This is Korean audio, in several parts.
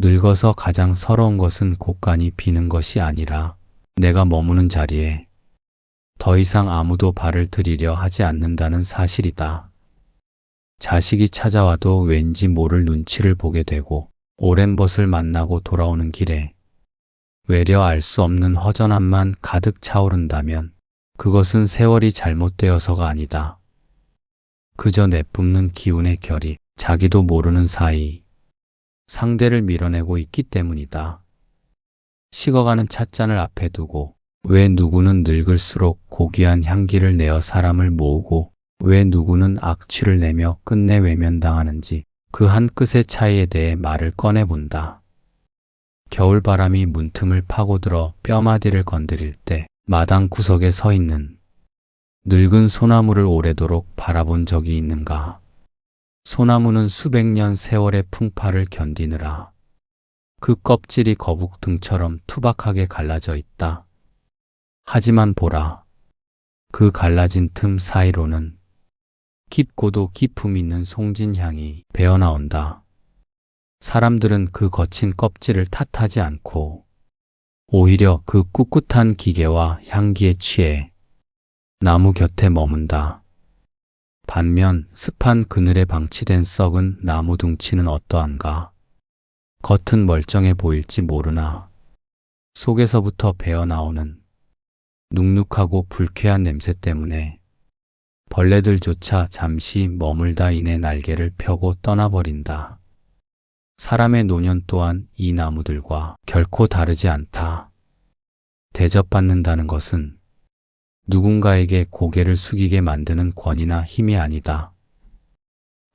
늙어서 가장 서러운 것은 곳간이 비는 것이 아니라 내가 머무는 자리에 더 이상 아무도 발을 들이려 하지 않는다는 사실이다. 자식이 찾아와도 왠지 모를 눈치를 보게 되고 오랜 벗을 만나고 돌아오는 길에 외려 알 수 없는 허전함만 가득 차오른다면 그것은 세월이 잘못되어서가 아니다. 그저 내뿜는 기운의 결이 자기도 모르는 사이 상대를 밀어내고 있기 때문이다. 식어가는 찻잔을 앞에 두고 왜 누구는 늙을수록 고귀한 향기를 내어 사람을 모으고 왜 누구는 악취를 내며 끝내 외면당하는지 그 한 끝의 차이에 대해 말을 꺼내본다. 겨울바람이 문틈을 파고들어 뼈마디를 건드릴 때 마당 구석에 서 있는 늙은 소나무를 오래도록 바라본 적이 있는가? 소나무는 수백 년 세월의 풍파를 견디느라 그 껍질이 거북 등처럼 투박하게 갈라져 있다. 하지만 보라, 그 갈라진 틈 사이로는 깊고도 기품 있는 송진향이 배어나온다. 사람들은 그 거친 껍질을 탓하지 않고 오히려 그 꿋꿋한 기계와 향기에 취해 나무 곁에 머문다. 반면 습한 그늘에 방치된 썩은 나무 둥치는 어떠한가? 겉은 멀쩡해 보일지 모르나 속에서부터 배어나오는 눅눅하고 불쾌한 냄새 때문에 벌레들조차 잠시 머물다 이내 날개를 펴고 떠나버린다. 사람의 노년 또한 이 나무들과 결코 다르지 않다. 대접받는다는 것은 누군가에게 고개를 숙이게 만드는 권위나 힘이 아니다.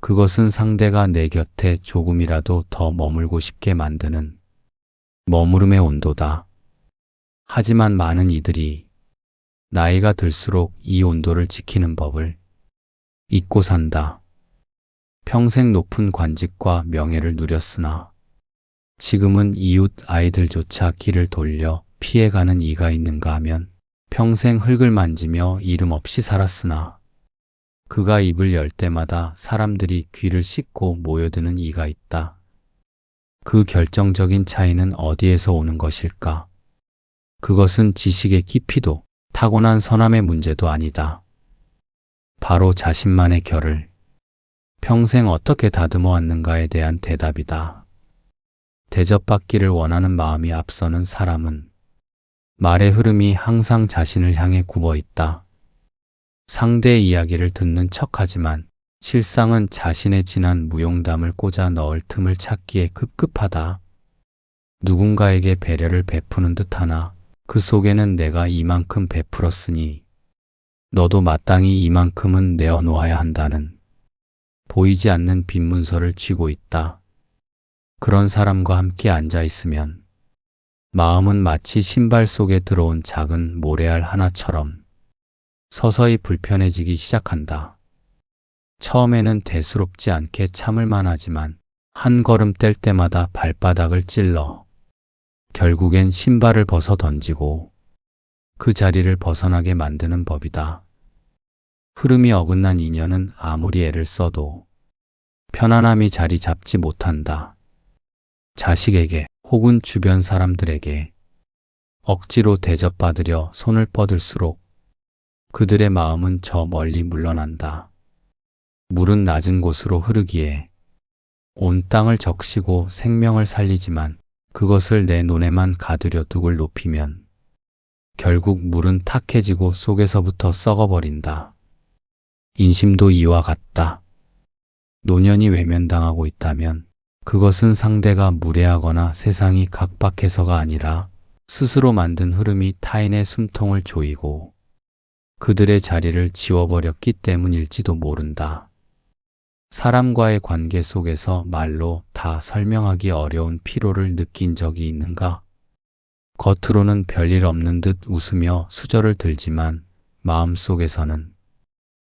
그것은 상대가 내 곁에 조금이라도 더 머물고 싶게 만드는 머무름의 온도다. 하지만 많은 이들이 나이가 들수록 이 온도를 지키는 법을 잊고 산다. 평생 높은 관직과 명예를 누렸으나 지금은 이웃 아이들조차 길을 돌려 피해가는 이가 있는가 하면 평생 흙을 만지며 이름 없이 살았으나 그가 입을 열 때마다 사람들이 귀를 씻고 모여드는 이가 있다. 그 결정적인 차이는 어디에서 오는 것일까? 그것은 지식의 깊이도 타고난 선함의 문제도 아니다. 바로 자신만의 결을 평생 어떻게 다듬어 왔는가에 대한 대답이다. 대접받기를 원하는 마음이 앞서는 사람은 말의 흐름이 항상 자신을 향해 굽어 있다. 상대의 이야기를 듣는 척하지만 실상은 자신의 지난 무용담을 꽂아 넣을 틈을 찾기에 급급하다. 누군가에게 배려를 베푸는 듯하나 그 속에는 내가 이만큼 베풀었으니 너도 마땅히 이만큼은 내어놓아야 한다는 보이지 않는 빈 문서를 쥐고 있다. 그런 사람과 함께 앉아 있으면 마음은 마치 신발 속에 들어온 작은 모래알 하나처럼 서서히 불편해지기 시작한다. 처음에는 대수롭지 않게 참을만 하지만 한 걸음 뗄 때마다 발바닥을 찔러 결국엔 신발을 벗어 던지고 그 자리를 벗어나게 만드는 법이다. 흐름이 어긋난 인연은 아무리 애를 써도 편안함이 자리 잡지 못한다. 자식에게 혹은 주변 사람들에게 억지로 대접받으려 손을 뻗을수록 그들의 마음은 저 멀리 물러난다. 물은 낮은 곳으로 흐르기에 온 땅을 적시고 생명을 살리지만 그것을 내 논에만 가두려 둑을 높이면 결국 물은 탁해지고 속에서부터 썩어버린다. 인심도 이와 같다. 노년이 외면당하고 있다면 그것은 상대가 무례하거나 세상이 각박해서가 아니라 스스로 만든 흐름이 타인의 숨통을 조이고 그들의 자리를 지워버렸기 때문일지도 모른다. 사람과의 관계 속에서 말로 다 설명하기 어려운 피로를 느낀 적이 있는가? 겉으로는 별일 없는 듯 웃으며 수저를 들지만 마음속에서는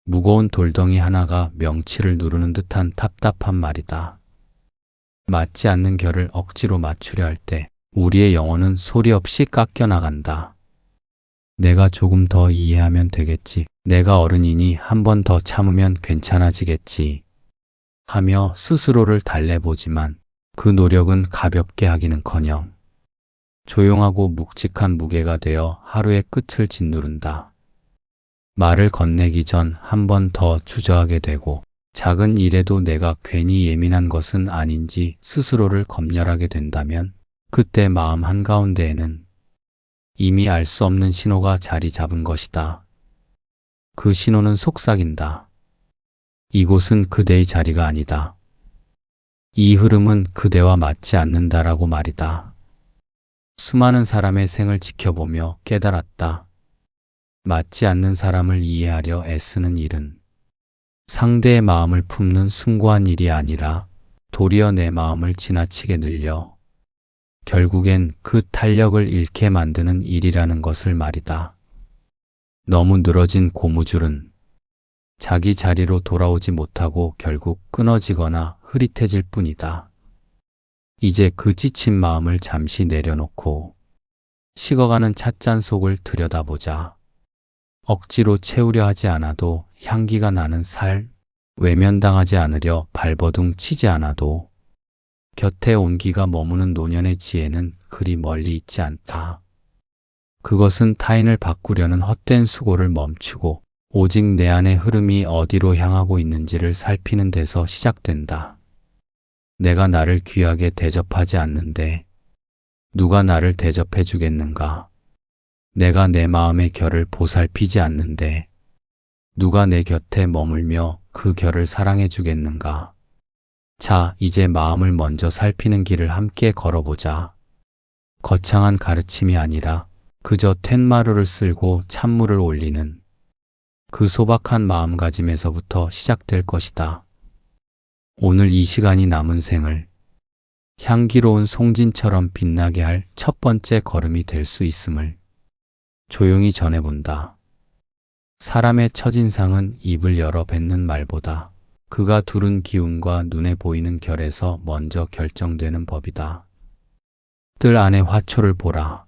무거운 돌덩이 하나가 명치를 누르는 듯한 답답한 말이다. 맞지 않는 결을 억지로 맞추려 할 때 우리의 영혼은 소리 없이 깎여나간다. 내가 조금 더 이해하면 되겠지. 내가 어른이니 한 번 더 참으면 괜찮아지겠지. 하며 스스로를 달래보지만 그 노력은 가볍게 하기는커녕 조용하고 묵직한 무게가 되어 하루의 끝을 짓누른다. 말을 건네기 전 한 번 더 주저하게 되고 작은 일에도 내가 괜히 예민한 것은 아닌지 스스로를 검열하게 된다면 그때 마음 한가운데에는 이미 알 수 없는 신호가 자리 잡은 것이다. 그 신호는 속삭인다. 이곳은 그대의 자리가 아니다. 이 흐름은 그대와 맞지 않는다라고 말이다. 수많은 사람의 생을 지켜보며 깨달았다. 맞지 않는 사람을 이해하려 애쓰는 일은 상대의 마음을 품는 숭고한 일이 아니라 도리어 내 마음을 지나치게 늘려 결국엔 그 탄력을 잃게 만드는 일이라는 것을 말이다. 너무 늘어진 고무줄은 자기 자리로 돌아오지 못하고 결국 끊어지거나 흐릿해질 뿐이다. 이제 그 지친 마음을 잠시 내려놓고 식어가는 찻잔 속을 들여다보자. 억지로 채우려 하지 않아도 향기가 나는 살, 외면당하지 않으려 발버둥 치지 않아도 곁에 온기가 머무는 노년의 지혜는 그리 멀리 있지 않다. 그것은 타인을 바꾸려는 헛된 수고를 멈추고 오직 내 안의 흐름이 어디로 향하고 있는지를 살피는 데서 시작된다. 내가 나를 귀하게 대접하지 않는데 누가 나를 대접해 주겠는가? 내가 내 마음의 결을 보살피지 않는데 누가 내 곁에 머물며 그 결을 사랑해 주겠는가? 자, 이제 마음을 먼저 살피는 길을 함께 걸어보자. 거창한 가르침이 아니라 그저 텐마루를 쓸고 찬물을 올리는 그 소박한 마음가짐에서부터 시작될 것이다. 오늘 이 시간이 남은 생을 향기로운 송진처럼 빛나게 할 첫 번째 걸음이 될 수 있음을 조용히 전해본다. 사람의 첫인상은 입을 열어 뱉는 말보다 그가 두른 기운과 눈에 보이는 결에서 먼저 결정되는 법이다. 뜰 안에 화초를 보라.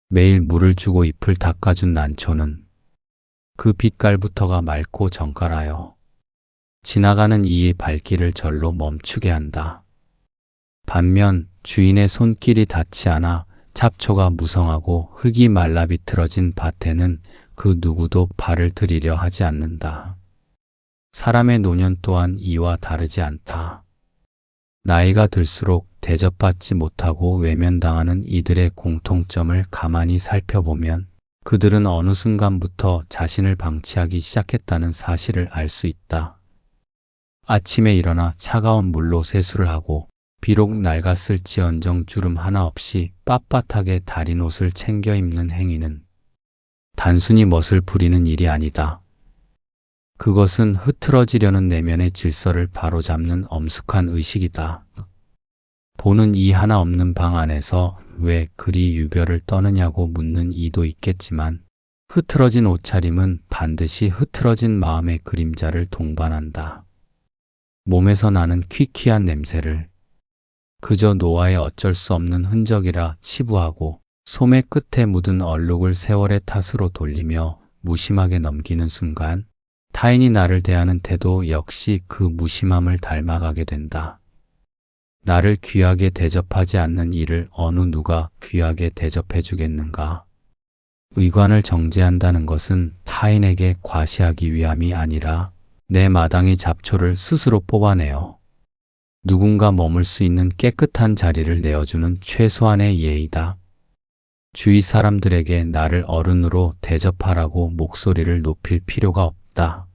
매일 물을 주고 잎을 닦아준 난초는 그 빛깔부터가 맑고 정갈하여 지나가는 이의 발길을 절로 멈추게 한다. 반면 주인의 손길이 닿지 않아 잡초가 무성하고 흙이 말라 비틀어진 밭에는 그 누구도 발을 들이려 하지 않는다. 사람의 노년 또한 이와 다르지 않다. 나이가 들수록 대접받지 못하고 외면당하는 이들의 공통점을 가만히 살펴보면 그들은 어느 순간부터 자신을 방치하기 시작했다는 사실을 알 수 있다. 아침에 일어나 차가운 물로 세수를 하고 비록 낡았을지언정 주름 하나 없이 빳빳하게 다린 옷을 챙겨 입는 행위는 단순히 멋을 부리는 일이 아니다. 그것은 흐트러지려는 내면의 질서를 바로잡는 엄숙한 의식이다. 보는 이 하나 없는 방 안에서 왜 그리 유별을 떠느냐고 묻는 이도 있겠지만 흐트러진 옷차림은 반드시 흐트러진 마음의 그림자를 동반한다. 몸에서 나는 퀴퀴한 냄새를 그저 노화의 어쩔 수 없는 흔적이라 치부하고 소매 끝에 묻은 얼룩을 세월의 탓으로 돌리며 무심하게 넘기는 순간 타인이 나를 대하는 태도 역시 그 무심함을 닮아가게 된다. 나를 귀하게 대접하지 않는 이를 어느 누가 귀하게 대접해 주겠는가? 의관을 정제한다는 것은 타인에게 과시하기 위함이 아니라 내 마당의 잡초를 스스로 뽑아내어 누군가 머물 수 있는 깨끗한 자리를 내어주는 최소한의 예의다. 주위 사람들에게 나를 어른으로 대접하라고 목소리를 높일 필요가 없다.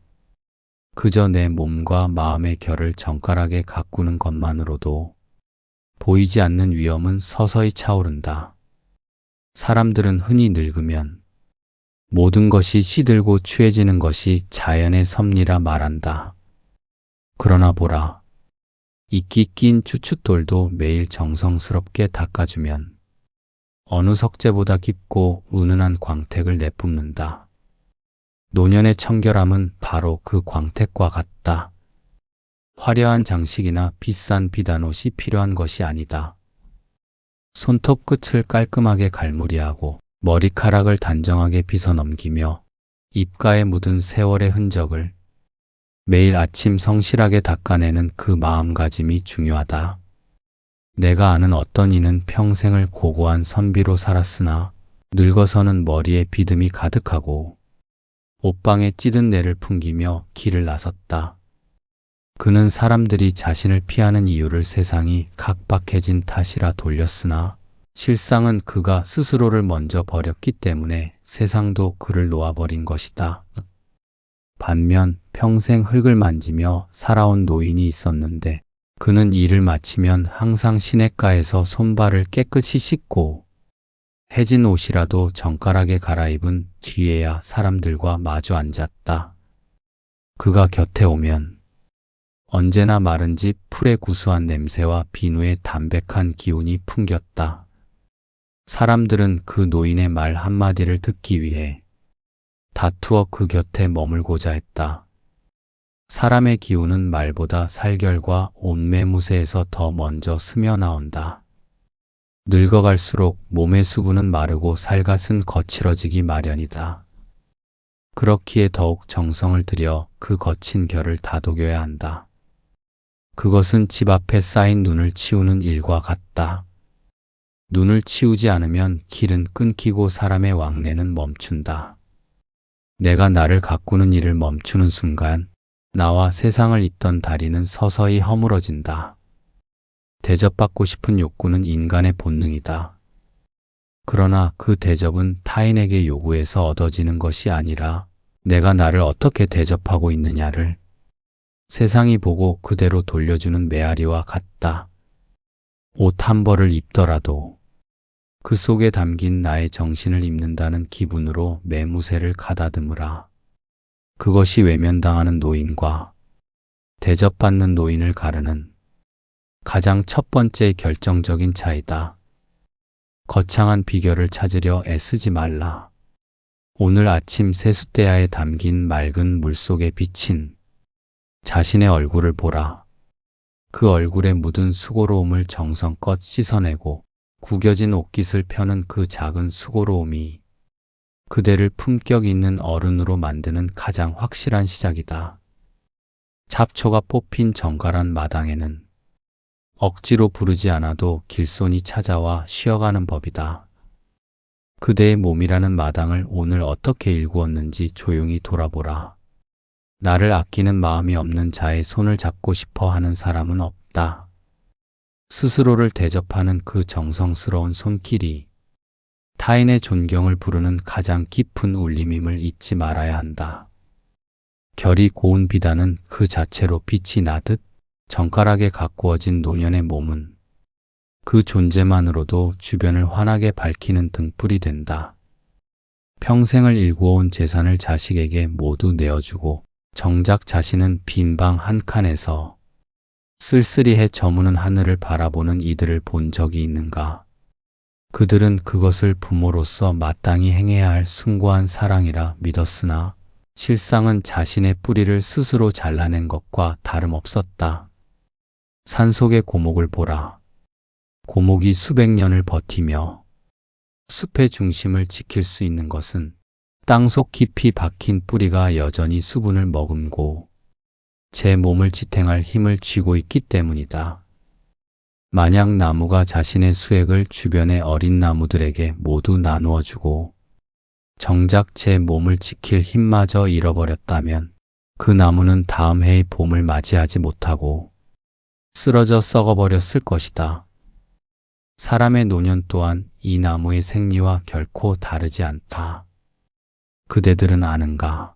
그저 내 몸과 마음의 결을 정갈하게 가꾸는 것만으로도 보이지 않는 위험은 서서히 차오른다. 사람들은 흔히 늙으면 모든 것이 시들고 추해지는 것이 자연의 섭리라 말한다. 그러나 보라. 이끼 낀 추춧돌도 매일 정성스럽게 닦아주면 어느 석재보다 깊고 은은한 광택을 내뿜는다. 노년의 청결함은 바로 그 광택과 같다. 화려한 장식이나 비싼 비단옷이 필요한 것이 아니다. 손톱 끝을 깔끔하게 갈무리하고 머리카락을 단정하게 빗어 넘기며 입가에 묻은 세월의 흔적을 매일 아침 성실하게 닦아내는 그 마음가짐이 중요하다. 내가 아는 어떤 이는 평생을 고고한 선비로 살았으나 늙어서는 머리에 비듬이 가득하고 옷방에 찌든 내를 풍기며 길을 나섰다. 그는 사람들이 자신을 피하는 이유를 세상이 각박해진 탓이라 돌렸으나 실상은 그가 스스로를 먼저 버렸기 때문에 세상도 그를 놓아버린 것이다. 반면 평생 흙을 만지며 살아온 노인이 있었는데 그는 일을 마치면 항상 시냇가에서 손발을 깨끗이 씻고 해진 옷이라도 정갈하게 갈아입은 뒤에야 사람들과 마주 앉았다. 그가 곁에 오면 언제나 마른 집 풀의 구수한 냄새와 비누의 담백한 기운이 풍겼다. 사람들은 그 노인의 말 한마디를 듣기 위해 다투어 그 곁에 머물고자 했다. 사람의 기운은 말보다 살결과 온매무새에서 더 먼저 스며나온다. 늙어갈수록 몸의 수분은 마르고 살갗은 거칠어지기 마련이다. 그렇기에 더욱 정성을 들여 그 거친 결을 다독여야 한다. 그것은 집 앞에 쌓인 눈을 치우는 일과 같다. 눈을 치우지 않으면 길은 끊기고 사람의 왕래는 멈춘다. 내가 나를 가꾸는 일을 멈추는 순간 나와 세상을 잇던 다리는 서서히 허물어진다. 대접받고 싶은 욕구는 인간의 본능이다. 그러나 그 대접은 타인에게 요구해서 얻어지는 것이 아니라 내가 나를 어떻게 대접하고 있느냐를 세상이 보고 그대로 돌려주는 메아리와 같다. 옷 한 벌을 입더라도 그 속에 담긴 나의 정신을 입는다는 기분으로 매무새를 가다듬으라. 그것이 외면당하는 노인과 대접받는 노인을 가르는 가장 첫 번째 결정적인 차이다. 거창한 비결을 찾으려 애쓰지 말라. 오늘 아침 세숫대야에 담긴 맑은 물속에 비친 자신의 얼굴을 보라. 그 얼굴에 묻은 수고로움을 정성껏 씻어내고 구겨진 옷깃을 펴는 그 작은 수고로움이 그대를 품격 있는 어른으로 만드는 가장 확실한 시작이다. 잡초가 뽑힌 정갈한 마당에는 억지로 부르지 않아도 길손이 찾아와 쉬어가는 법이다. 그대의 몸이라는 마당을 오늘 어떻게 일구었는지 조용히 돌아보라. 나를 아끼는 마음이 없는 자의 손을 잡고 싶어 하는 사람은 없다. 스스로를 대접하는 그 정성스러운 손길이 타인의 존경을 부르는 가장 깊은 울림임을 잊지 말아야 한다. 결이 고운 비단은 그 자체로 빛이 나듯 정갈하게 가꾸어진 노년의 몸은 그 존재만으로도 주변을 환하게 밝히는 등불이 된다. 평생을 일구어온 재산을 자식에게 모두 내어주고 정작 자신은 빈 방 한 칸에서 쓸쓸히해 저무는 하늘을 바라보는 이들을 본 적이 있는가? 그들은 그것을 부모로서 마땅히 행해야 할 숭고한 사랑이라 믿었으나 실상은 자신의 뿌리를 스스로 잘라낸 것과 다름없었다. 산속의 고목을 보라. 고목이 수백 년을 버티며 숲의 중심을 지킬 수 있는 것은 땅속 깊이 박힌 뿌리가 여전히 수분을 머금고 제 몸을 지탱할 힘을 쥐고 있기 때문이다. 만약 나무가 자신의 수액을 주변의 어린 나무들에게 모두 나누어 주고 정작 제 몸을 지킬 힘마저 잃어버렸다면 그 나무는 다음 해의 봄을 맞이하지 못하고 쓰러져 썩어버렸을 것이다. 사람의 노년 또한 이 나무의 생리와 결코 다르지 않다. 그대들은 아는가?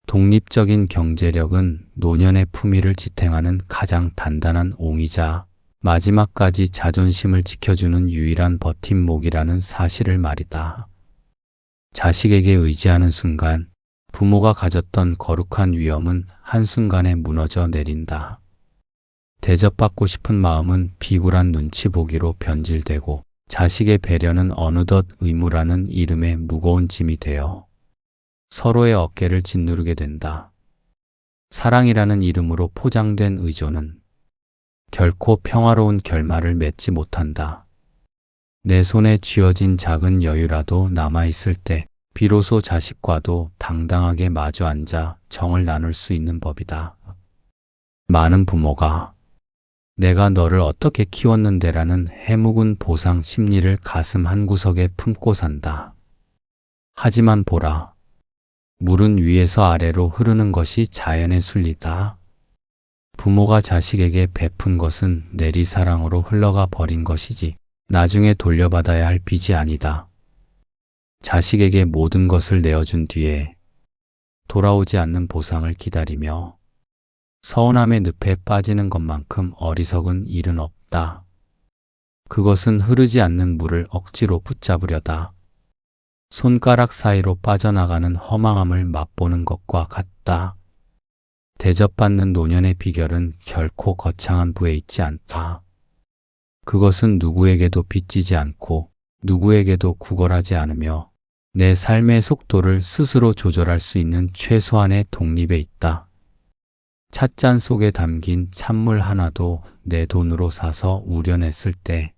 독립적인 경제력은 노년의 품위를 지탱하는 가장 단단한 옹이자 마지막까지 자존심을 지켜주는 유일한 버팀목이라는 사실을 말이다. 자식에게 의지하는 순간 부모가 가졌던 거룩한 위엄은 한순간에 무너져 내린다. 대접받고 싶은 마음은 비굴한 눈치 보기로 변질되고 자식의 배려는 어느덧 의무라는 이름의 무거운 짐이 되어 서로의 어깨를 짓누르게 된다. 사랑이라는 이름으로 포장된 의존은 결코 평화로운 결말을 맺지 못한다. 내 손에 쥐어진 작은 여유라도 남아있을 때 비로소 자식과도 당당하게 마주 앉아 정을 나눌 수 있는 법이다. 많은 부모가 내가 너를 어떻게 키웠는데라는 해묵은 보상 심리를 가슴 한구석에 품고 산다. 하지만 보라. 물은 위에서 아래로 흐르는 것이 자연의 순리다. 부모가 자식에게 베푼 것은 내리사랑으로 흘러가 버린 것이지 나중에 돌려받아야 할 빚이 아니다. 자식에게 모든 것을 내어준 뒤에 돌아오지 않는 보상을 기다리며 서운함의 늪에 빠지는 것만큼 어리석은 일은 없다. 그것은 흐르지 않는 물을 억지로 붙잡으려다 손가락 사이로 빠져나가는 허망함을 맛보는 것과 같다. 대접받는 노년의 비결은 결코 거창한 부에 있지 않다. 그것은 누구에게도 빚지지 않고 누구에게도 구걸하지 않으며 내 삶의 속도를 스스로 조절할 수 있는 최소한의 독립에 있다. 찻잔 속에 담긴 찬물 하나도 내 돈으로 사서 우려냈을 때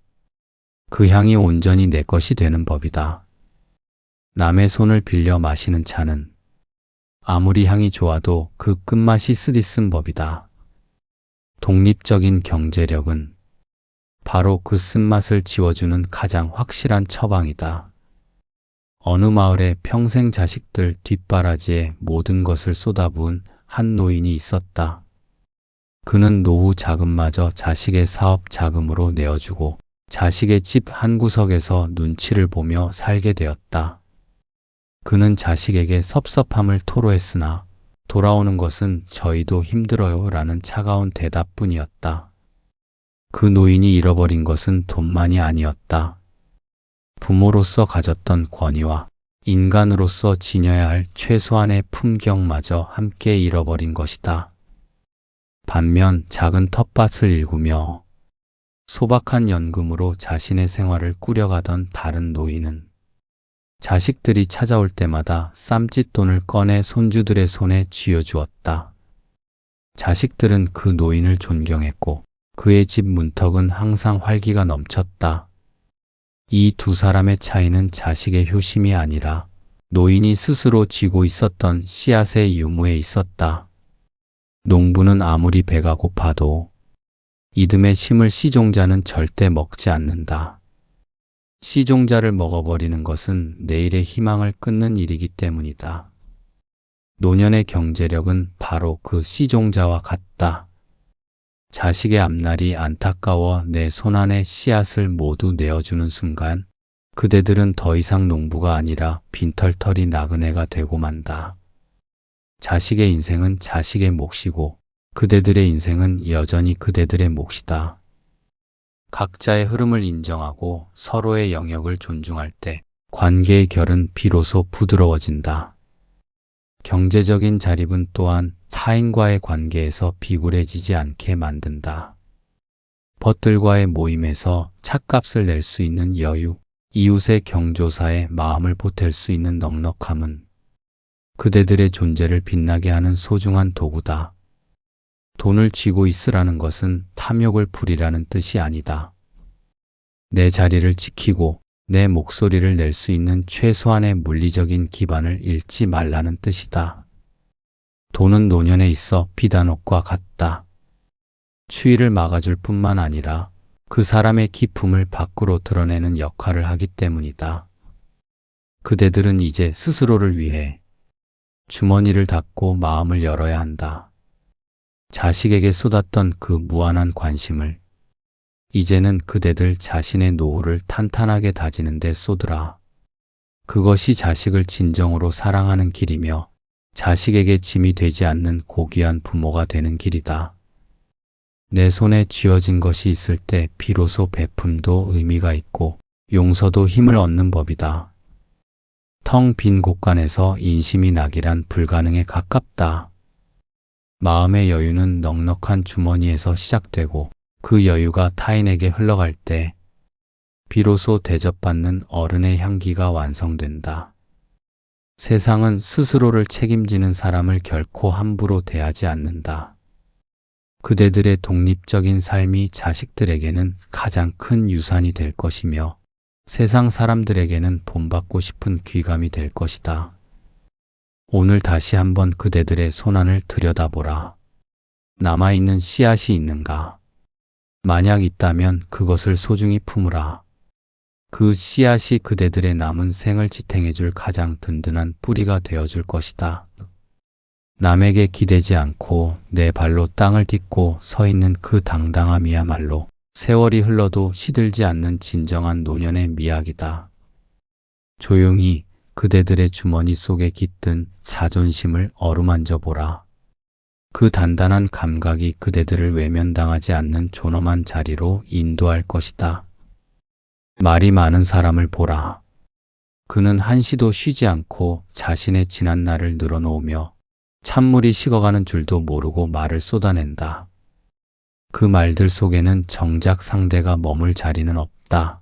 그 향이 온전히 내 것이 되는 법이다. 남의 손을 빌려 마시는 차는 아무리 향이 좋아도 그 끝맛이 쓰디쓴 법이다. 독립적인 경제력은 바로 그 쓴맛을 지워주는 가장 확실한 처방이다. 어느 마을에 평생 자식들 뒷바라지에 모든 것을 쏟아부은 한 노인이 있었다. 그는 노후 자금마저 자식의 사업 자금으로 내어주고 자식의 집 한구석에서 눈치를 보며 살게 되었다. 그는 자식에게 섭섭함을 토로했으나 돌아오는 것은 저희도 힘들어요 라는 차가운 대답뿐이었다. 그 노인이 잃어버린 것은 돈만이 아니었다. 부모로서 가졌던 권위와 인간으로서 지녀야 할 최소한의 품격마저 함께 잃어버린 것이다. 반면 작은 텃밭을 일구며 소박한 연금으로 자신의 생활을 꾸려가던 다른 노인은 자식들이 찾아올 때마다 쌈짓돈을 꺼내 손주들의 손에 쥐어주었다. 자식들은 그 노인을 존경했고 그의 집 문턱은 항상 활기가 넘쳤다. 이 두 사람의 차이는 자식의 효심이 아니라 노인이 스스로 쥐고 있었던 씨앗의 유무에 있었다. 농부는 아무리 배가 고파도 이듬해 심을 씨종자는 절대 먹지 않는다. 씨종자를 먹어버리는 것은 내일의 희망을 끊는 일이기 때문이다. 노년의 경제력은 바로 그 씨종자와 같다. 자식의 앞날이 안타까워 내 손안에 씨앗을 모두 내어주는 순간 그대들은 더 이상 농부가 아니라 빈털털이 나그네가 되고 만다. 자식의 인생은 자식의 몫이고 그대들의 인생은 여전히 그대들의 몫이다. 각자의 흐름을 인정하고 서로의 영역을 존중할 때 관계의 결은 비로소 부드러워진다. 경제적인 자립은 또한 타인과의 관계에서 비굴해지지 않게 만든다. 벗들과의 모임에서 찻값을 낼 수 있는 여유, 이웃의 경조사에 마음을 보탤 수 있는 넉넉함은 그대들의 존재를 빛나게 하는 소중한 도구다. 돈을 쥐고 있으라는 것은 탐욕을 부리라는 뜻이 아니다. 내 자리를 지키고 내 목소리를 낼 수 있는 최소한의 물리적인 기반을 잃지 말라는 뜻이다. 돈은 노년에 있어 비단옥과 같다. 추위를 막아줄 뿐만 아니라 그 사람의 기품을 밖으로 드러내는 역할을 하기 때문이다. 그대들은 이제 스스로를 위해 주머니를 닫고 마음을 열어야 한다. 자식에게 쏟았던 그 무한한 관심을 이제는 그대들 자신의 노후를 탄탄하게 다지는 데 쏟으라. 그것이 자식을 진정으로 사랑하는 길이며 자식에게 짐이 되지 않는 고귀한 부모가 되는 길이다. 내 손에 쥐어진 것이 있을 때 비로소 베품도 의미가 있고 용서도 힘을 얻는 법이다. 텅 빈 곳간에서 인심이 나기란 불가능에 가깝다. 마음의 여유는 넉넉한 주머니에서 시작되고 그 여유가 타인에게 흘러갈 때 비로소 대접받는 어른의 향기가 완성된다. 세상은 스스로를 책임지는 사람을 결코 함부로 대하지 않는다. 그대들의 독립적인 삶이 자식들에게는 가장 큰 유산이 될 것이며 세상 사람들에게는 본받고 싶은 귀감이 될 것이다. 오늘 다시 한번 그대들의 손안을 들여다보라. 남아있는 씨앗이 있는가? 만약 있다면 그것을 소중히 품으라. 그 씨앗이 그대들의 남은 생을 지탱해줄 가장 든든한 뿌리가 되어줄 것이다. 남에게 기대지 않고 내 발로 땅을 딛고 서 있는 그 당당함이야말로 세월이 흘러도 시들지 않는 진정한 노년의 미학이다. 조용히 그대들의 주머니 속에 깃든 자존심을 어루만져 보라. 그 단단한 감각이 그대들을 외면당하지 않는 존엄한 자리로 인도할 것이다. 말이 많은 사람을 보라. 그는 한시도 쉬지 않고 자신의 지난 날을 늘어놓으며 찬물이 식어가는 줄도 모르고 말을 쏟아낸다. 그 말들 속에는 정작 상대가 머물 자리는 없다.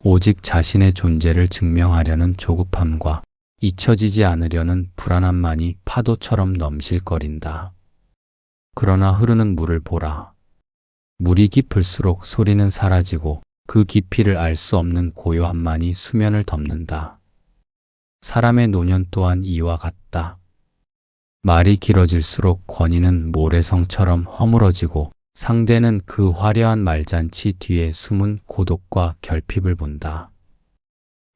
오직 자신의 존재를 증명하려는 조급함과 잊혀지지 않으려는 불안함만이 파도처럼 넘실거린다. 그러나 흐르는 물을 보라. 물이 깊을수록 소리는 사라지고 그 깊이를 알 수 없는 고요함만이 수면을 덮는다. 사람의 노년 또한 이와 같다. 말이 길어질수록 권위는 모래성처럼 허물어지고 상대는 그 화려한 말잔치 뒤에 숨은 고독과 결핍을 본다.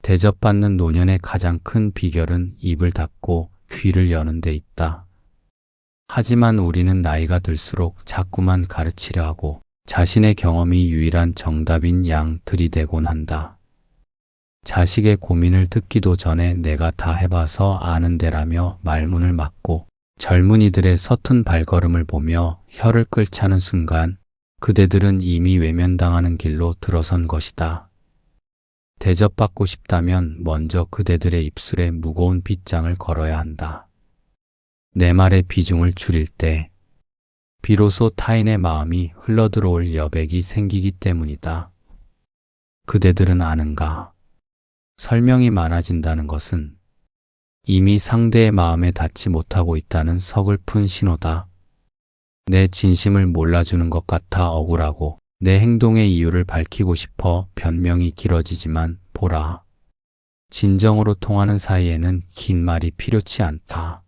대접받는 노년의 가장 큰 비결은 입을 닫고 귀를 여는 데 있다. 하지만 우리는 나이가 들수록 자꾸만 가르치려 하고 자신의 경험이 유일한 정답인 양 들이대곤 한다. 자식의 고민을 듣기도 전에 내가 다 해봐서 아는데라며 말문을 막고 젊은이들의 서툰 발걸음을 보며 혀를 끌차는 순간 그대들은 이미 외면당하는 길로 들어선 것이다. 대접받고 싶다면 먼저 그대들의 입술에 무거운 빗장을 걸어야 한다. 내 말의 비중을 줄일 때 비로소 타인의 마음이 흘러들어올 여백이 생기기 때문이다. 그대들은 아는가? 설명이 많아진다는 것은 이미 상대의 마음에 닿지 못하고 있다는 서글픈 신호다. 내 진심을 몰라주는 것 같아 억울하고 내 행동의 이유를 밝히고 싶어 변명이 길어지지만 보라. 진정으로 통하는 사이에는 긴 말이 필요치 않다.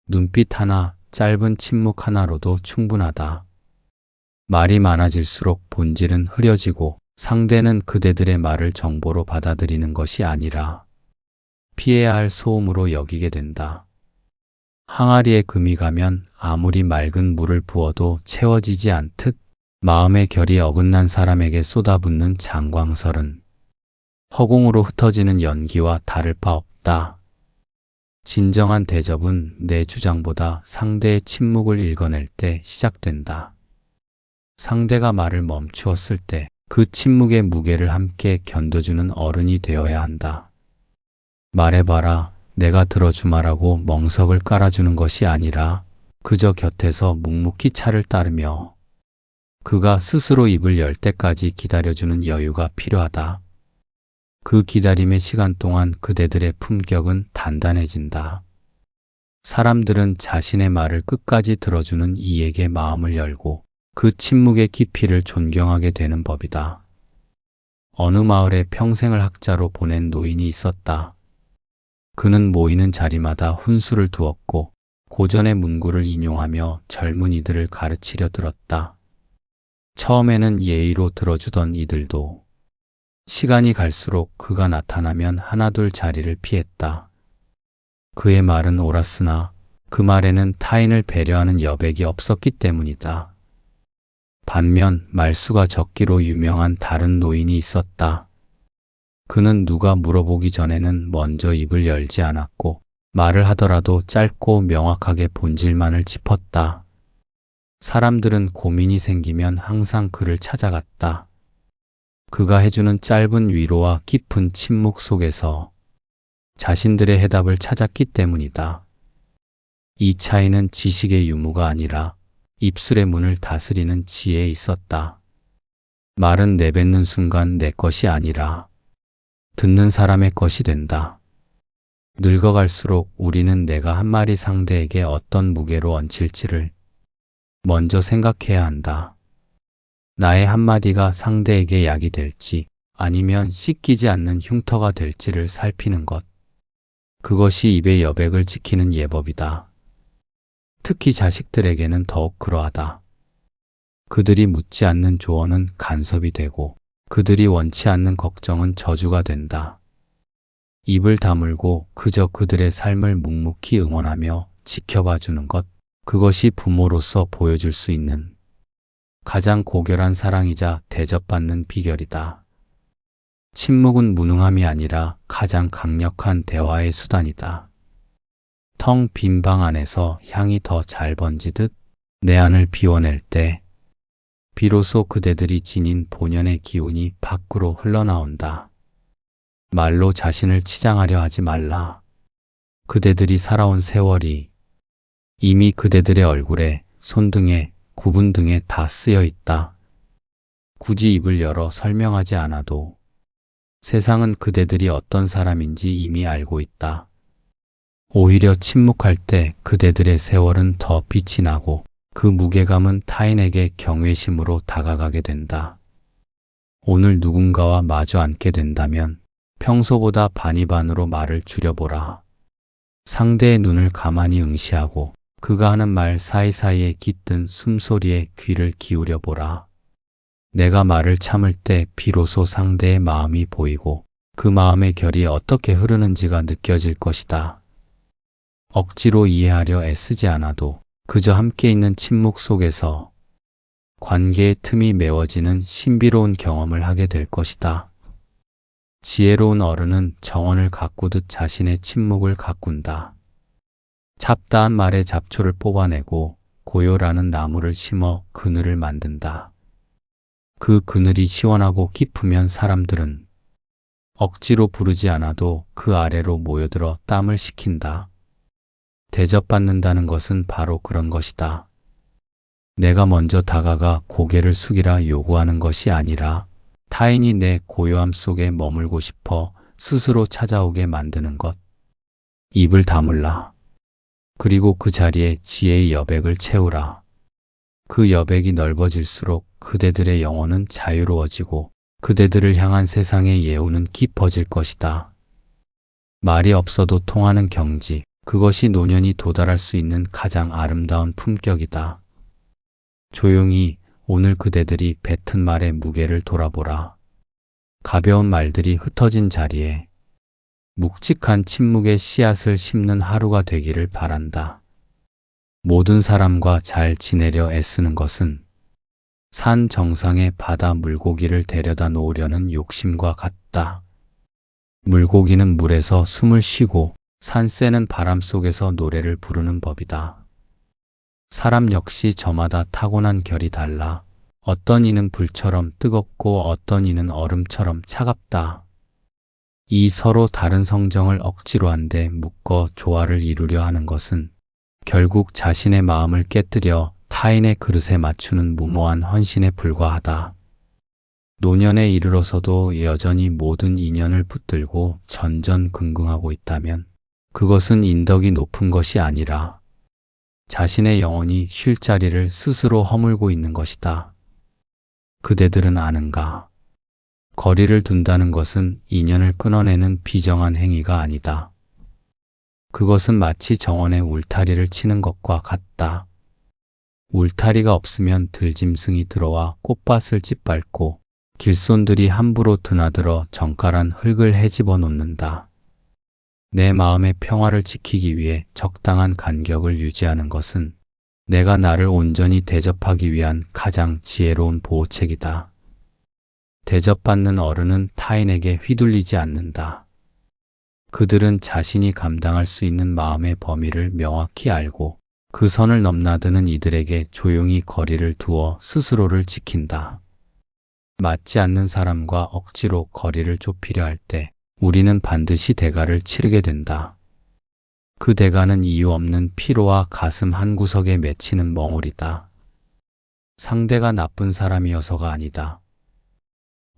눈빛 하나, 짧은 침묵 하나로도 충분하다. 말이 많아질수록 본질은 흐려지고 상대는 그대들의 말을 정보로 받아들이는 것이 아니라 피해야 할 소음으로 여기게 된다. 항아리에 금이 가면 아무리 맑은 물을 부어도 채워지지 않듯 마음의 결이 어긋난 사람에게 쏟아붓는 장광설은 허공으로 흩어지는 연기와 다를 바 없다. 진정한 대접은 내 주장보다 상대의 침묵을 읽어낼 때 시작된다. 상대가 말을 멈추었을 때 그 침묵의 무게를 함께 견뎌주는 어른이 되어야 한다. 말해봐라, 내가 들어주마라고 멍석을 깔아주는 것이 아니라 그저 곁에서 묵묵히 차를 따르며 그가 스스로 입을 열 때까지 기다려주는 여유가 필요하다. 그 기다림의 시간 동안 그대들의 품격은 단단해진다. 사람들은 자신의 말을 끝까지 들어주는 이에게 마음을 열고 그 침묵의 깊이를 존경하게 되는 법이다. 어느 마을에 평생을 학자로 보낸 노인이 있었다. 그는 모이는 자리마다 훈수를 두었고 고전의 문구를 인용하며 젊은이들을 가르치려 들었다. 처음에는 예의로 들어주던 이들도 시간이 갈수록 그가 나타나면 하나둘 자리를 피했다. 그의 말은 옳았으나 그 말에는 타인을 배려하는 여백이 없었기 때문이다. 반면 말수가 적기로 유명한 다른 노인이 있었다. 그는 누가 물어보기 전에는 먼저 입을 열지 않았고 말을 하더라도 짧고 명확하게 본질만을 짚었다. 사람들은 고민이 생기면 항상 그를 찾아갔다. 그가 해주는 짧은 위로와 깊은 침묵 속에서 자신들의 해답을 찾았기 때문이다. 이 차이는 지식의 유무가 아니라 입술의 문을 다스리는 지혜에 있었다. 말은 내뱉는 순간 내 것이 아니라 듣는 사람의 것이 된다. 늙어갈수록 우리는 내가 한 말이 상대에게 어떤 무게로 얹힐지를 먼저 생각해야 한다. 나의 한마디가 상대에게 약이 될지 아니면 씻기지 않는 흉터가 될지를 살피는 것. 그것이 입의 여백을 지키는 예법이다. 특히 자식들에게는 더욱 그러하다. 그들이 묻지 않는 조언은 간섭이 되고 그들이 원치 않는 걱정은 저주가 된다. 입을 다물고 그저 그들의 삶을 묵묵히 응원하며 지켜봐 주는 것, 그것이 부모로서 보여줄 수 있는 가장 고결한 사랑이자 대접받는 비결이다. 침묵은 무능함이 아니라 가장 강력한 대화의 수단이다. 텅 빈 방 안에서 향이 더 잘 번지듯 내 안을 비워낼 때 비로소 그대들이 지닌 본연의 기운이 밖으로 흘러나온다. 말로 자신을 치장하려 하지 말라. 그대들이 살아온 세월이 이미 그대들의 얼굴에, 손등에, 구분 등에 다 쓰여 있다. 굳이 입을 열어 설명하지 않아도 세상은 그대들이 어떤 사람인지 이미 알고 있다. 오히려 침묵할 때 그대들의 세월은 더 빛이 나고 그 무게감은 타인에게 경외심으로 다가가게 된다. 오늘 누군가와 마주 앉게 된다면 평소보다 반이반으로 말을 줄여보라. 상대의 눈을 가만히 응시하고 그가 하는 말 사이사이에 깃든 숨소리에 귀를 기울여 보라. 내가 말을 참을 때 비로소 상대의 마음이 보이고 그 마음의 결이 어떻게 흐르는지가 느껴질 것이다. 억지로 이해하려 애쓰지 않아도 그저 함께 있는 침묵 속에서 관계의 틈이 메워지는 신비로운 경험을 하게 될 것이다. 지혜로운 어른은 정원을 가꾸듯 자신의 침묵을 가꾼다. 잡다한 말의 잡초를 뽑아내고 고요라는 나무를 심어 그늘을 만든다. 그 그늘이 시원하고 깊으면 사람들은 억지로 부르지 않아도 그 아래로 모여들어 땀을 식힌다. 대접받는다는 것은 바로 그런 것이다. 내가 먼저 다가가 고개를 숙이라 요구하는 것이 아니라 타인이 내 고요함 속에 머물고 싶어 스스로 찾아오게 만드는 것. 입을 다물라. 그리고 그 자리에 지혜의 여백을 채우라. 그 여백이 넓어질수록 그대들의 영혼은 자유로워지고 그대들을 향한 세상의 예우는 깊어질 것이다. 말이 없어도 통하는 경지, 그것이 노년이 도달할 수 있는 가장 아름다운 품격이다. 조용히 오늘 그대들이 뱉은 말의 무게를 돌아보라. 가벼운 말들이 흩어진 자리에 묵직한 침묵의 씨앗을 심는 하루가 되기를 바란다. 모든 사람과 잘 지내려 애쓰는 것은 산 정상에 바다 물고기를 데려다 놓으려는 욕심과 같다. 물고기는 물에서 숨을 쉬고 산새는 바람 속에서 노래를 부르는 법이다. 사람 역시 저마다 타고난 결이 달라. 어떤 이는 불처럼 뜨겁고 어떤 이는 얼음처럼 차갑다. 이 서로 다른 성정을 억지로 한데 묶어 조화를 이루려 하는 것은 결국 자신의 마음을 깨뜨려 타인의 그릇에 맞추는 무모한 헌신에 불과하다. 노년에 이르러서도 여전히 모든 인연을 붙들고 전전긍긍하고 있다면 그것은 인덕이 높은 것이 아니라 자신의 영혼이 쉴 자리를 스스로 허물고 있는 것이다. 그대들은 아는가? 거리를 둔다는 것은 인연을 끊어내는 비정한 행위가 아니다. 그것은 마치 정원에 울타리를 치는 것과 같다. 울타리가 없으면 들짐승이 들어와 꽃밭을 짓밟고 길손들이 함부로 드나들어 정갈한 흙을 헤집어 놓는다. 내 마음의 평화를 지키기 위해 적당한 간격을 유지하는 것은 내가 나를 온전히 대접하기 위한 가장 지혜로운 보호책이다. 대접받는 어른은 타인에게 휘둘리지 않는다. 그들은 자신이 감당할 수 있는 마음의 범위를 명확히 알고 그 선을 넘나드는 이들에게 조용히 거리를 두어 스스로를 지킨다. 맞지 않는 사람과 억지로 거리를 좁히려 할 때 우리는 반드시 대가를 치르게 된다. 그 대가는 이유 없는 피로와 가슴 한구석에 맺히는 멍울이다. 상대가 나쁜 사람이어서가 아니다.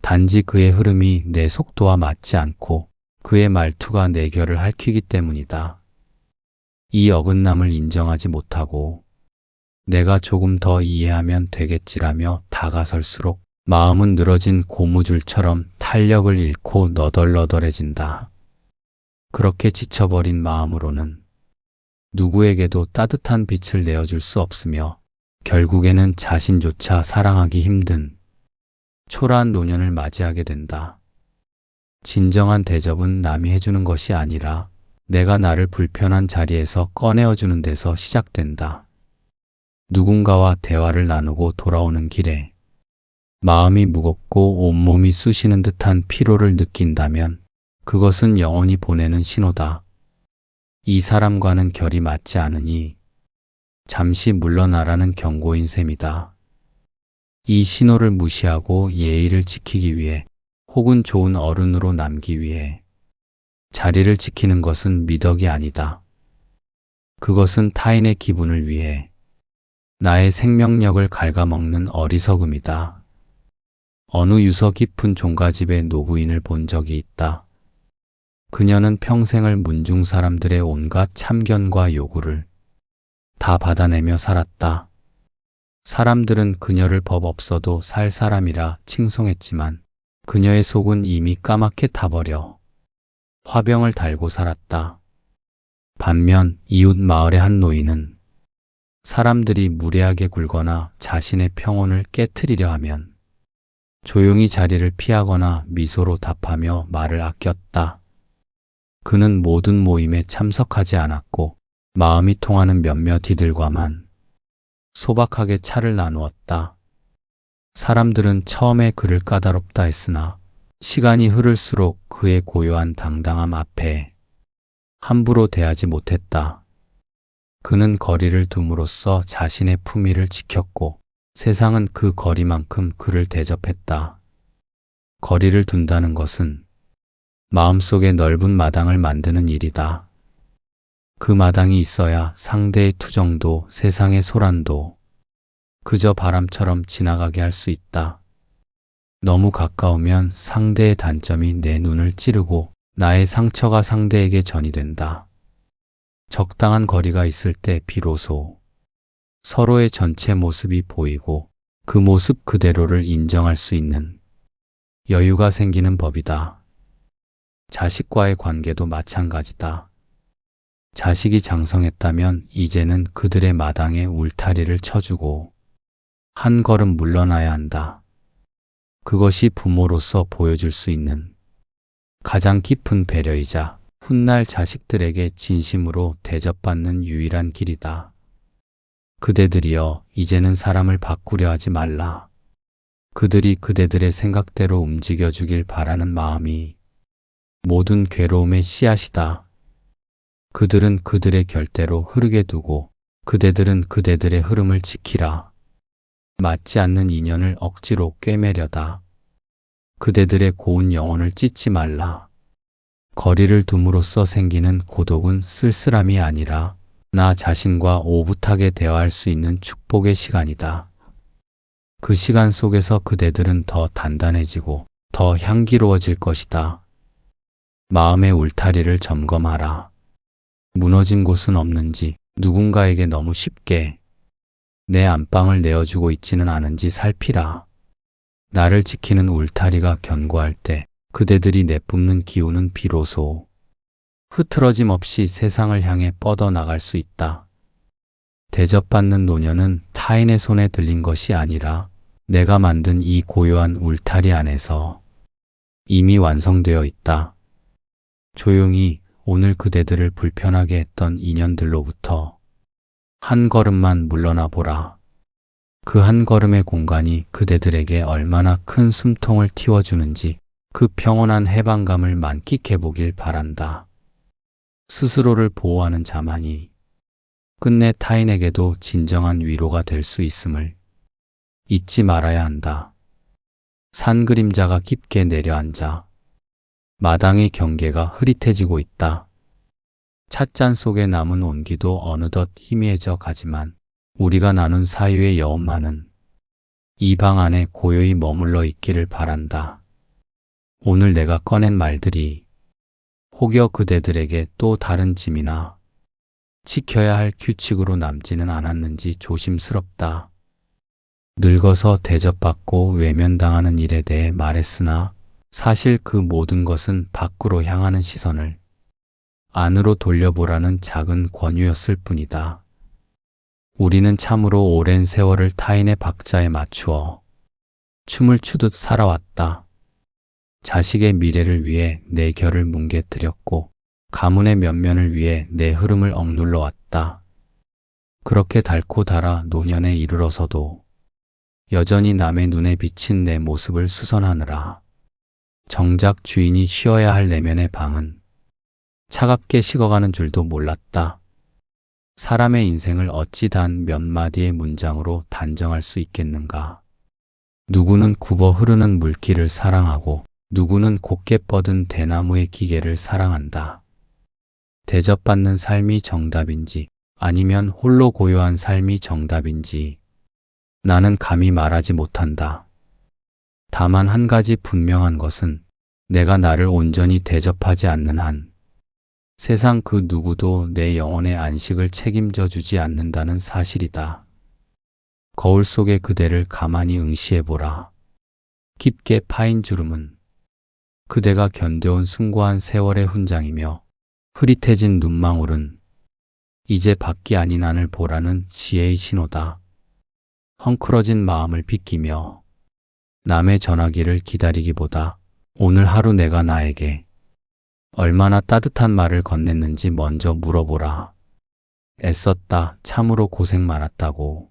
단지 그의 흐름이 내 속도와 맞지 않고 그의 말투가 내 결을 핥히기 때문이다. 이 어긋남을 인정하지 못하고 내가 조금 더 이해하면 되겠지라며 다가설수록 마음은 늘어진 고무줄처럼 탄력을 잃고 너덜너덜해진다. 그렇게 지쳐버린 마음으로는 누구에게도 따뜻한 빛을 내어줄 수 없으며 결국에는 자신조차 사랑하기 힘든 초라한 노년을 맞이하게 된다. 진정한 대접은 남이 해주는 것이 아니라 내가 나를 불편한 자리에서 꺼내어주는 데서 시작된다. 누군가와 대화를 나누고 돌아오는 길에 마음이 무겁고 온몸이 쑤시는 듯한 피로를 느낀다면 그것은 영혼이 보내는 신호다. 이 사람과는 결이 맞지 않으니 잠시 물러나라는 경고인 셈이다. 이 신호를 무시하고 예의를 지키기 위해 혹은 좋은 어른으로 남기 위해 자리를 지키는 것은 미덕이 아니다. 그것은 타인의 기분을 위해 나의 생명력을 갉아먹는 어리석음이다. 어느 유서 깊은 종가집의 노부인을 본 적이 있다. 그녀는 평생을 문중 사람들의 온갖 참견과 요구를 다 받아내며 살았다. 사람들은 그녀를 법 없어도 살 사람이라 칭송했지만 그녀의 속은 이미 까맣게 타버려 화병을 달고 살았다. 반면 이웃 마을의 한 노인은 사람들이 무례하게 굴거나 자신의 평온을 깨트리려 하면 조용히 자리를 피하거나 미소로 답하며 말을 아꼈다. 그는 모든 모임에 참석하지 않았고 마음이 통하는 몇몇 이들과만 소박하게 차를 나누었다. 사람들은 처음에 그를 까다롭다 했으나 시간이 흐를수록 그의 고요한 당당함 앞에 함부로 대하지 못했다. 그는 거리를 둠으로써 자신의 품위를 지켰고 세상은 그 거리만큼 그를 대접했다. 거리를 둔다는 것은 마음속에 넓은 마당을 만드는 일이다. 그 마당이 있어야 상대의 투정도 세상의 소란도 그저 바람처럼 지나가게 할 수 있다. 너무 가까우면 상대의 단점이 내 눈을 찌르고 나의 상처가 상대에게 전이 된다. 적당한 거리가 있을 때 비로소 서로의 전체 모습이 보이고 그 모습 그대로를 인정할 수 있는 여유가 생기는 법이다. 자식과의 관계도 마찬가지다. 자식이 장성했다면 이제는 그들의 마당에 울타리를 쳐주고 한 걸음 물러나야 한다. 그것이 부모로서 보여줄 수 있는 가장 깊은 배려이자 훗날 자식들에게 진심으로 대접받는 유일한 길이다. 그대들이여, 이제는 사람을 바꾸려 하지 말라. 그들이 그대들의 생각대로 움직여주길 바라는 마음이 모든 괴로움의 씨앗이다. 그들은 그들의 결대로 흐르게 두고 그대들은 그대들의 흐름을 지키라. 맞지 않는 인연을 억지로 꿰매려다 그대들의 고운 영혼을 찢지 말라. 거리를 둠으로써 생기는 고독은 쓸쓸함이 아니라 나 자신과 오붓하게 대화할 수 있는 축복의 시간이다. 그 시간 속에서 그대들은 더 단단해지고 더 향기로워질 것이다. 마음의 울타리를 점검하라. 무너진 곳은 없는지, 누군가에게 너무 쉽게 내 안방을 내어주고 있지는 않은지 살피라. 나를 지키는 울타리가 견고할 때 그대들이 내뿜는 기운은 비로소 흐트러짐 없이 세상을 향해 뻗어나갈 수 있다. 대접받는 노년은 타인의 손에 들린 것이 아니라 내가 만든 이 고요한 울타리 안에서 이미 완성되어 있다. 조용히 오늘 그대들을 불편하게 했던 인연들로부터 한 걸음만 물러나 보라. 그 한 걸음의 공간이 그대들에게 얼마나 큰 숨통을 틔워주는지 그 평온한 해방감을 만끽해 보길 바란다. 스스로를 보호하는 자만이 끝내 타인에게도 진정한 위로가 될 수 있음을 잊지 말아야 한다. 산 그림자가 깊게 내려앉아 마당의 경계가 흐릿해지고 있다. 찻잔 속에 남은 온기도 어느덧 희미해져 가지만 우리가 나눈 사유의 여운만은 이 방 안에 고요히 머물러 있기를 바란다. 오늘 내가 꺼낸 말들이 혹여 그대들에게 또 다른 짐이나 지켜야 할 규칙으로 남지는 않았는지 조심스럽다. 늙어서 대접받고 외면당하는 일에 대해 말했으나 사실 그 모든 것은 밖으로 향하는 시선을 안으로 돌려보라는 작은 권유였을 뿐이다. 우리는 참으로 오랜 세월을 타인의 박자에 맞추어 춤을 추듯 살아왔다. 자식의 미래를 위해 내 결을 뭉개뜨렸고 가문의 면면을 위해 내 흐름을 억눌러 왔다. 그렇게 닳고 닳아 노년에 이르러서도 여전히 남의 눈에 비친 내 모습을 수선하느라 정작 주인이 쉬어야 할 내면의 방은 차갑게 식어가는 줄도 몰랐다. 사람의 인생을 어찌 단 몇 마디의 문장으로 단정할 수 있겠는가. 누구는 굽어 흐르는 물길을 사랑하고 누구는 곧게 뻗은 대나무의 기계를 사랑한다. 대접받는 삶이 정답인지 아니면 홀로 고요한 삶이 정답인지 나는 감히 말하지 못한다. 다만 한 가지 분명한 것은 내가 나를 온전히 대접하지 않는 한 세상 그 누구도 내 영혼의 안식을 책임져 주지 않는다는 사실이다. 거울 속의 그대를 가만히 응시해보라. 깊게 파인 주름은 그대가 견뎌온 숭고한 세월의 훈장이며 흐릿해진 눈망울은 이제 밖이 아닌 안을 보라는 지혜의 신호다. 헝클어진 마음을 비끼며 남의 전화기를 기다리기보다 오늘 하루 내가 나에게 얼마나 따뜻한 말을 건넸는지 먼저 물어보라. 애썼다. 참으로 고생 많았다고.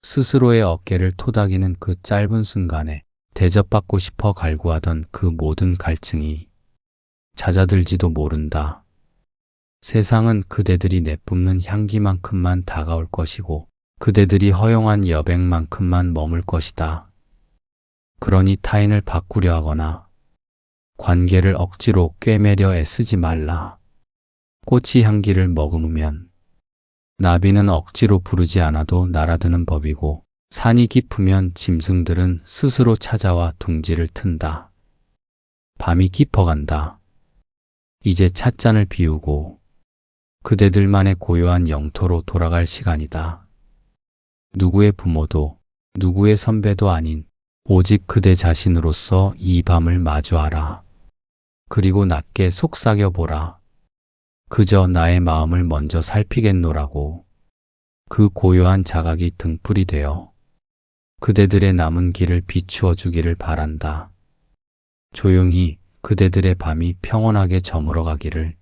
스스로의 어깨를 토닥이는 그 짧은 순간에 대접받고 싶어 갈구하던 그 모든 갈증이 잦아들지도 모른다. 세상은 그대들이 내뿜는 향기만큼만 다가올 것이고 그대들이 허용한 여백만큼만 머물 것이다. 그러니 타인을 바꾸려 하거나 관계를 억지로 꿰매려 애쓰지 말라. 꽃이 향기를 머금으면 나비는 억지로 부르지 않아도 날아드는 법이고 산이 깊으면 짐승들은 스스로 찾아와 둥지를 튼다. 밤이 깊어간다. 이제 찻잔을 비우고 그대들만의 고요한 영토로 돌아갈 시간이다. 누구의 부모도 누구의 선배도 아닌 오직 그대 자신으로서 이 밤을 마주하라. 그리고 낮게 속삭여보라. 그저 나의 마음을 먼저 살피겠노라고. 그 고요한 자각이 등불이 되어 그대들의 남은 길을 비추어 주기를 바란다. 조용히 그대들의 밤이 평온하게 저물어 가기를.